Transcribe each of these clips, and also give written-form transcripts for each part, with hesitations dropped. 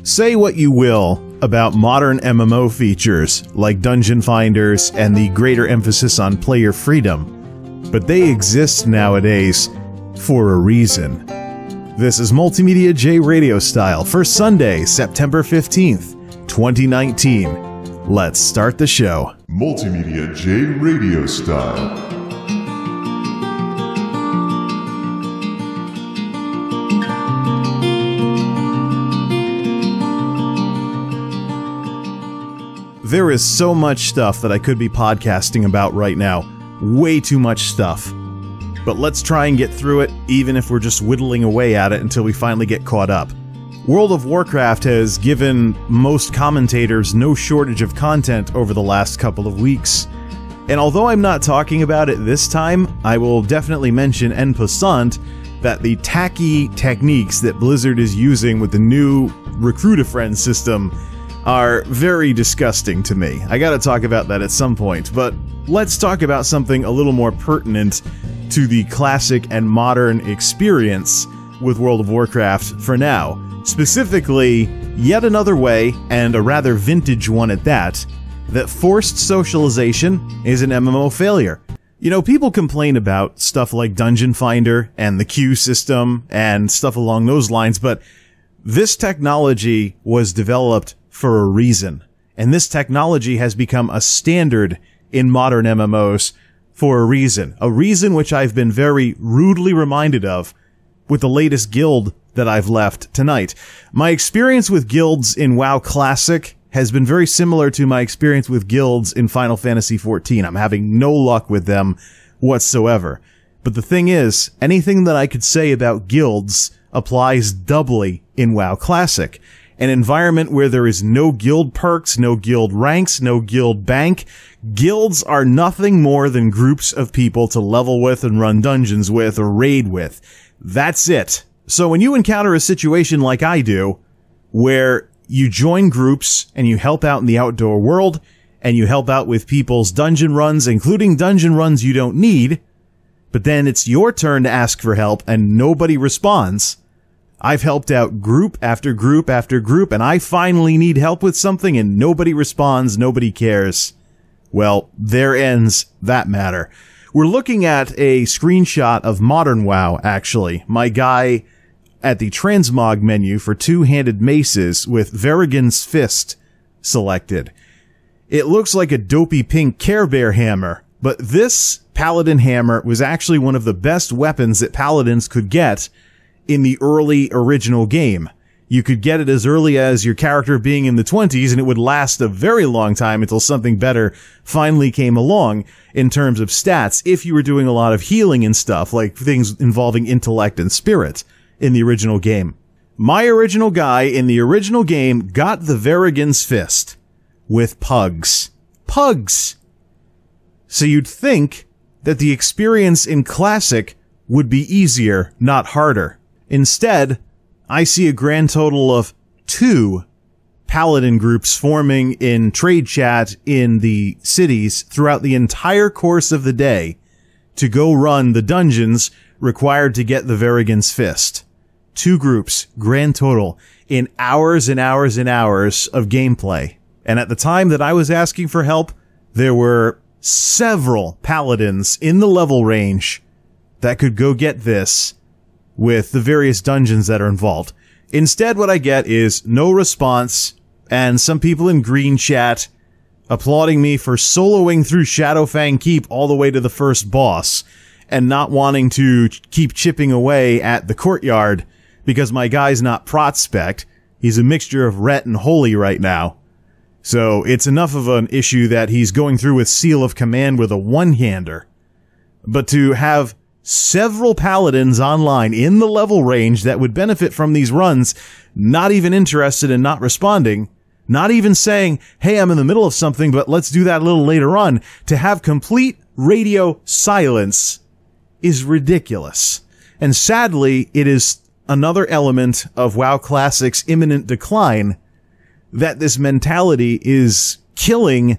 Say what you will about modern MMO features like dungeon finders and the greater emphasis on player freedom, but they exist nowadays for a reason. This is MultimediaJay Radio Style for Sunday, September 15th, 2019. Let's start the show. MultimediaJay Radio Style. There is so much stuff that I could be podcasting about right now. Way too much stuff. But let's try and get through it, even if we're just whittling away at it until we finally get caught up. World of Warcraft has given most commentators no shortage of content over the last couple of weeks. And although I'm not talking about it this time, I will definitely mention en passant that the tacky techniques that Blizzard is using with the new Recruit-a-Friend system are very disgusting to me. I gotta talk about that at some point, but let's talk about something a little more pertinent to the classic and modern experience with World of Warcraft for now. Specifically, yet another way, and a rather vintage one at that forced socialization is an MMO failure. You know, people complain about stuff like Dungeon Finder and the queue system and stuff along those lines, but this technology was developed for a reason. And this technology has become a standard in modern MMOs for a reason. A reason which I've been very rudely reminded of with the latest guild that I've left tonight. My experience with guilds in WoW Classic has been very similar to my experience with guilds in Final Fantasy XIV. I'm having no luck with them whatsoever. But the thing is, anything that I could say about guilds applies doubly in WoW Classic. An environment where there is no guild perks, no guild ranks, no guild bank. Guilds are nothing more than groups of people to level with and run dungeons with or raid with. That's it. So when you encounter a situation like I do, where you join groups and you help out in the outdoor world, and you help out with people's dungeon runs, including dungeon runs you don't need, but then it's your turn to ask for help and nobody responds. I've helped out group after group after group, and I finally need help with something and nobody responds, nobody cares. Well, there ends that matter. We're looking at a screenshot of Modern WoW, actually. My guy at the transmog menu for two-handed maces with Verrigan's Fist selected. It looks like a dopey pink Care Bear hammer, but this Paladin hammer was actually one of the best weapons that Paladins could get in the early original game. You could get it as early as your character being in the 20s, and it would last a very long time until something better finally came along in terms of stats, if you were doing a lot of healing and stuff, like things involving intellect and spirit in the original game. My original guy in the original game got the Verrigan's Fist with pugs. Pugs! So you'd think that the experience in Classic would be easier, not harder. Instead, I see a grand total of 2 Paladin groups forming in trade chat in the cities throughout the entire course of the day to go run the dungeons required to get the Verrigan's Fist. 2 groups, grand total, in hours and hours and hours of gameplay. And at the time that I was asking for help, there were several Paladins in the level range that could go get this with the various dungeons that are involved. Instead, what I get is no response, and some people in green chat applauding me for soloing through Shadowfang Keep all the way to the first boss, and not wanting to keep chipping away at the courtyard, because my guy's not Prospect. He's a mixture of Ret and Holy right now. So it's enough of an issue that he's going through with Seal of Command with a one-hander. But to have several Paladins online in the level range that would benefit from these runs, not even interested and not responding, not even saying, hey, I'm in the middle of something, but let's do that a little later on, to have complete radio silence is ridiculous. And sadly, it is another element of WoW Classic's imminent decline that this mentality is killing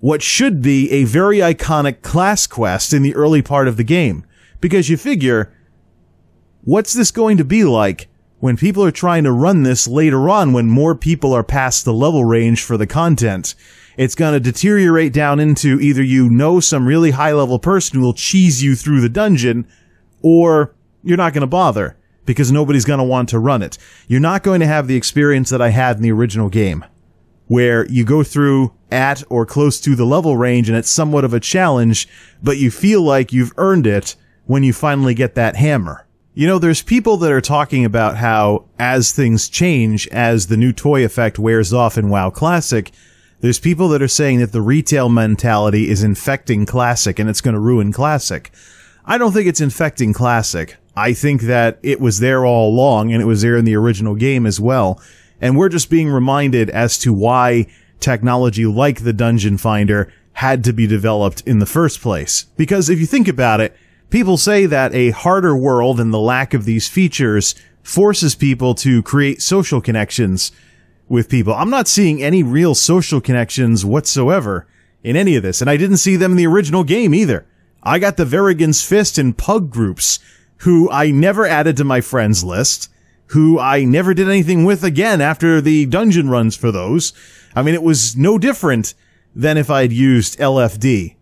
what should be a very iconic class quest in the early part of the game. Because you figure, what's this going to be like when people are trying to run this later on, when more people are past the level range for the content, it's going to deteriorate down into either you know some really high-level person who will cheese you through the dungeon, or you're not going to bother, because nobody's going to want to run it. You're not going to have the experience that I had in the original game, where you go through at or close to the level range and it's somewhat of a challenge, but you feel like you've earned it when you finally get that hammer. You know, there's people that are talking about how as things change, as the new toy effect wears off in WoW Classic, there's people that are saying that the retail mentality is infecting Classic and it's going to ruin Classic. I don't think it's infecting Classic. I think that it was there all along, and it was there in the original game as well. And we're just being reminded as to why technology like the Dungeon Finder had to be developed in the first place. Because if you think about it, people say that a harder world and the lack of these features forces people to create social connections with people. I'm not seeing any real social connections whatsoever in any of this, and I didn't see them in the original game either. I got the Verigan's Fist and Pug groups, who I never added to my friends list, who I never did anything with again after the dungeon runs for those. I mean, it was no different than if I'd used LFD.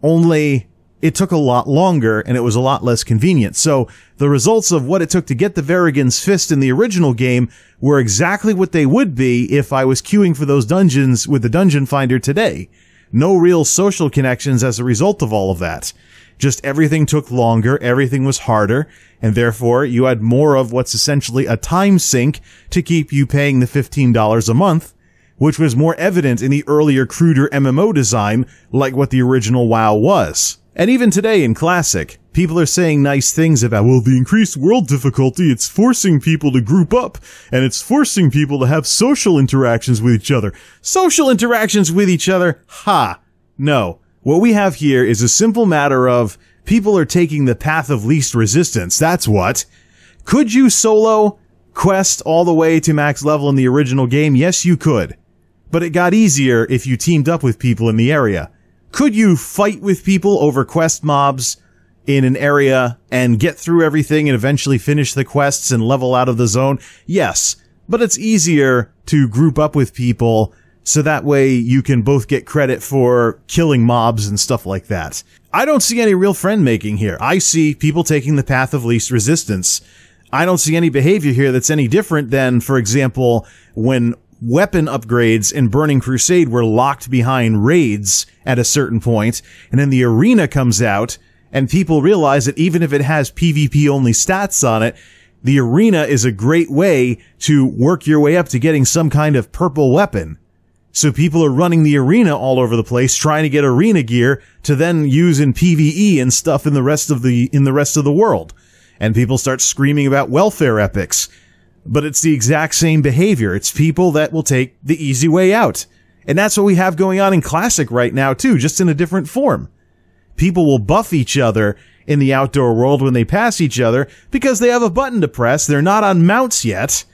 Only it took a lot longer and it was a lot less convenient. So the results of what it took to get the Verigan's Fist in the original game were exactly what they would be if I was queuing for those dungeons with the Dungeon Finder today. No real social connections as a result of all of that. Just everything took longer, everything was harder, and therefore you had more of what's essentially a time sink to keep you paying the $15 a month, which was more evident in the earlier, cruder MMO design like what the original WoW was. And even today in Classic, people are saying nice things about, well, the increased world difficulty, it's forcing people to group up, and it's forcing people to have social interactions with each other. Social interactions with each other? Ha! No. What we have here is a simple matter of people are taking the path of least resistance. That's what. Could you solo quest all the way to max level in the original game? Yes, you could. But it got easier if you teamed up with people in the area. Could you fight with people over quest mobs in an area and get through everything and eventually finish the quests and level out of the zone? Yes. But it's easier to group up with people so that way you can both get credit for killing mobs and stuff like that. I don't see any real friend making here. I see people taking the path of least resistance. I don't see any behavior here that's any different than, for example, when weapon upgrades in Burning Crusade were locked behind raids at a certain point, and then the arena comes out, and people realize that even if it has PvP-only stats on it, the arena is a great way to work your way up to getting some kind of purple weapon. So people are running the arena all over the place, trying to get arena gear to then use in PvE and stuff in the rest of the world. And people start screaming about welfare epics. But it's the exact same behavior. It's people that will take the easy way out. And that's what we have going on in Classic right now too, just in a different form. People will buff each other in the outdoor world when they pass each other because they have a button to press. They're not on mounts yet.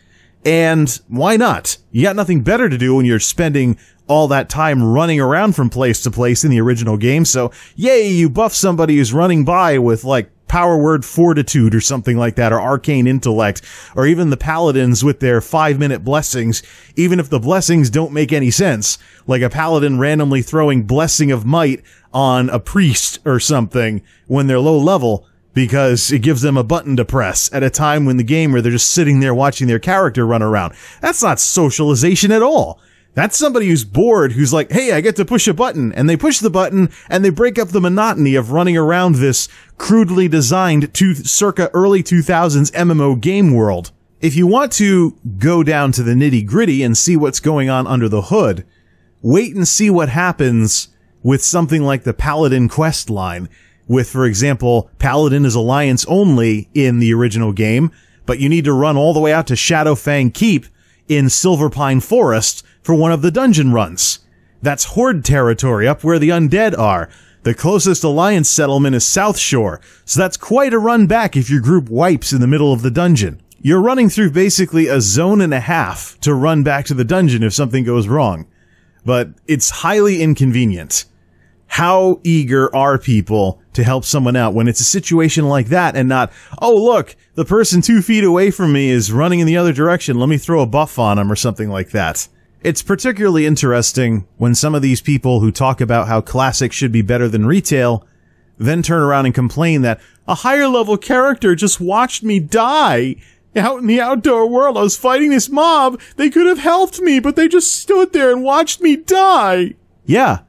And why not? You got nothing better to do when you're spending all that time running around from place to place in the original game. So, yay, you buff somebody who's running by with, like, Power Word Fortitude or something like that, or Arcane Intellect, or even the Paladins with their 5-minute blessings, even if the blessings don't make any sense. Like a Paladin randomly throwing Blessing of Might on a priest or something when they're low level, because it gives them a button to press at a time when the game where they're just sitting there watching their character run around. That's not socialization at all. That's somebody who's bored, who's like, hey, I get to push a button, and they push the button, and they break up the monotony of running around this crudely designed circa early 2000s MMO game world. If you want to go down to the nitty-gritty and see what's going on under the hood, wait and see what happens with something like the Paladin quest line. With, for example, Paladin is Alliance only in the original game, but you need to run all the way out to Shadowfang Keep in Silverpine Forest for one of the dungeon runs. That's Horde territory, up where the undead are. The closest Alliance settlement is South Shore, so that's quite a run back if your group wipes in the middle of the dungeon. You're running through basically a zone and a half to run back to the dungeon if something goes wrong. But it's highly inconvenient. How eager are people to help someone out when it's a situation like that and not, oh, look, the person 2 feet away from me is running in the other direction. Let me throw a buff on him or something like that. It's particularly interesting when some of these people who talk about how classic should be better than retail then turn around and complain that a higher level character just watched me die out in the outdoor world. I was fighting this mob. They could have helped me, but they just stood there and watched me die. Yeah.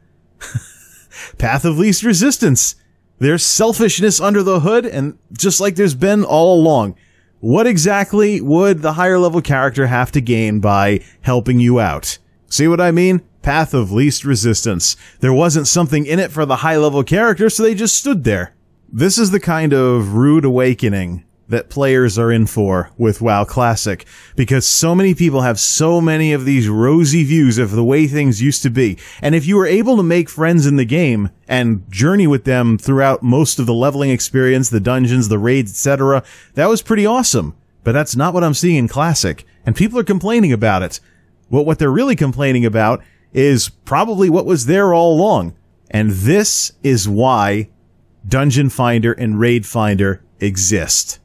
Path of least resistance. There's selfishness under the hood, and just like there's been all along. What exactly would the higher level character have to gain by helping you out? See what I mean? Path of least resistance. There wasn't something in it for the high level character, so they just stood there. This is the kind of rude awakening that players are in for with WoW Classic, because so many people have so many of these rosy views of the way things used to be. And if you were able to make friends in the game and journey with them throughout most of the leveling experience, the dungeons, the raids, etc., that was pretty awesome. But that's not what I'm seeing in Classic, and people are complaining about it. Well, what they're really complaining about is probably what was there all along. And this is why Dungeon Finder and Raid Finder exist.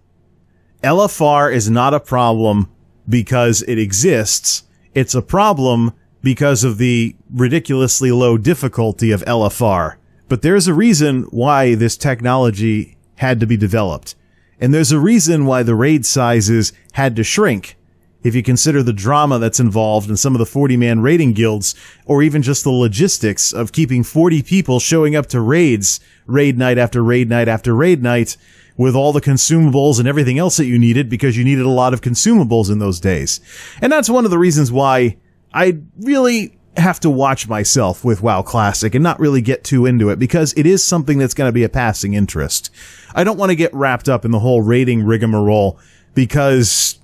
LFR is not a problem because it exists. It's a problem because of the ridiculously low difficulty of LFR. But there's a reason why this technology had to be developed. And there's a reason why the raid sizes had to shrink. If you consider the drama that's involved in some of the 40-man raiding guilds, or even just the logistics of keeping 40 people showing up to raids, raid night after raid night after raid night, with all the consumables and everything else that you needed, because you needed a lot of consumables in those days. And that's one of the reasons why I really have to watch myself with WoW Classic and not really get too into it, because it is something that's going to be a passing interest. I don't want to get wrapped up in the whole raiding rigmarole, because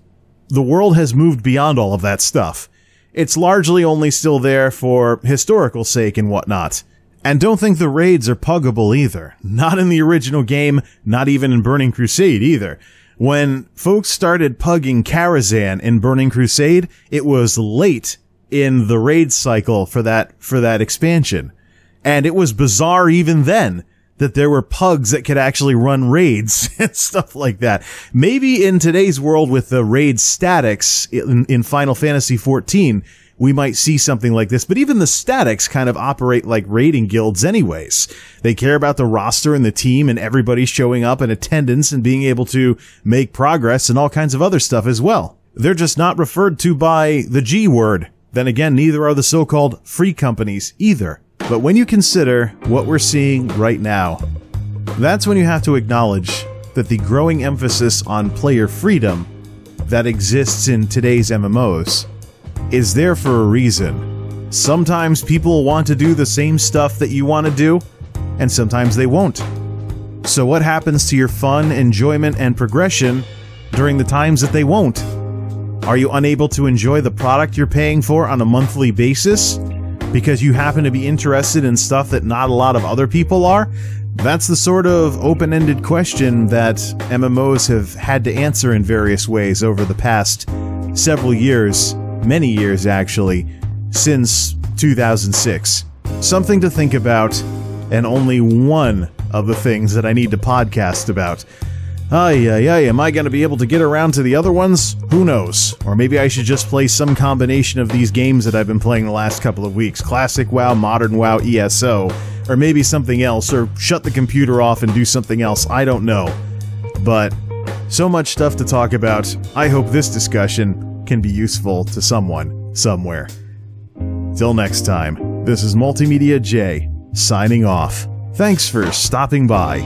the world has moved beyond all of that stuff. It's largely only still there for historical sake and whatnot. And don't think the raids are puggable either. Not in the original game, not even in Burning Crusade either. When folks started pugging Karazhan in Burning Crusade, it was late in the raid cycle for that expansion. And it was bizarre even then that there were pugs that could actually run raids and stuff like that. Maybe in today's world with the raid statics in Final Fantasy XIV, we might see something like this, but even the statics kind of operate like raiding guilds anyways. They care about the roster and the team and everybody showing up in attendance and being able to make progress and all kinds of other stuff as well. They're just not referred to by the G word. Then again, neither are the so-called free companies either. But when you consider what we're seeing right now, that's when you have to acknowledge that the growing emphasis on player freedom that exists in today's MMOs is there for a reason. Sometimes people want to do the same stuff that you want to do, and sometimes they won't. So what happens to your fun, enjoyment, and progression during the times that they won't? Are you unable to enjoy the product you're paying for on a monthly basis because you happen to be interested in stuff that not a lot of other people are? That's the sort of open-ended question that MMOs have had to answer in various ways over the past several years. Many years, actually, since 2006. Something to think about, and only one of the things that I need to podcast about. Am I going to be able to get around to the other ones? Who knows? Or maybe I should just play some combination of these games that I've been playing the last couple of weeks. Classic WoW, Modern WoW, ESO, or maybe something else, or shut the computer off and do something else. I don't know. But so much stuff to talk about. I hope this discussion can be useful to someone, somewhere. Till next time, this is MultimediaJay, signing off. Thanks for stopping by.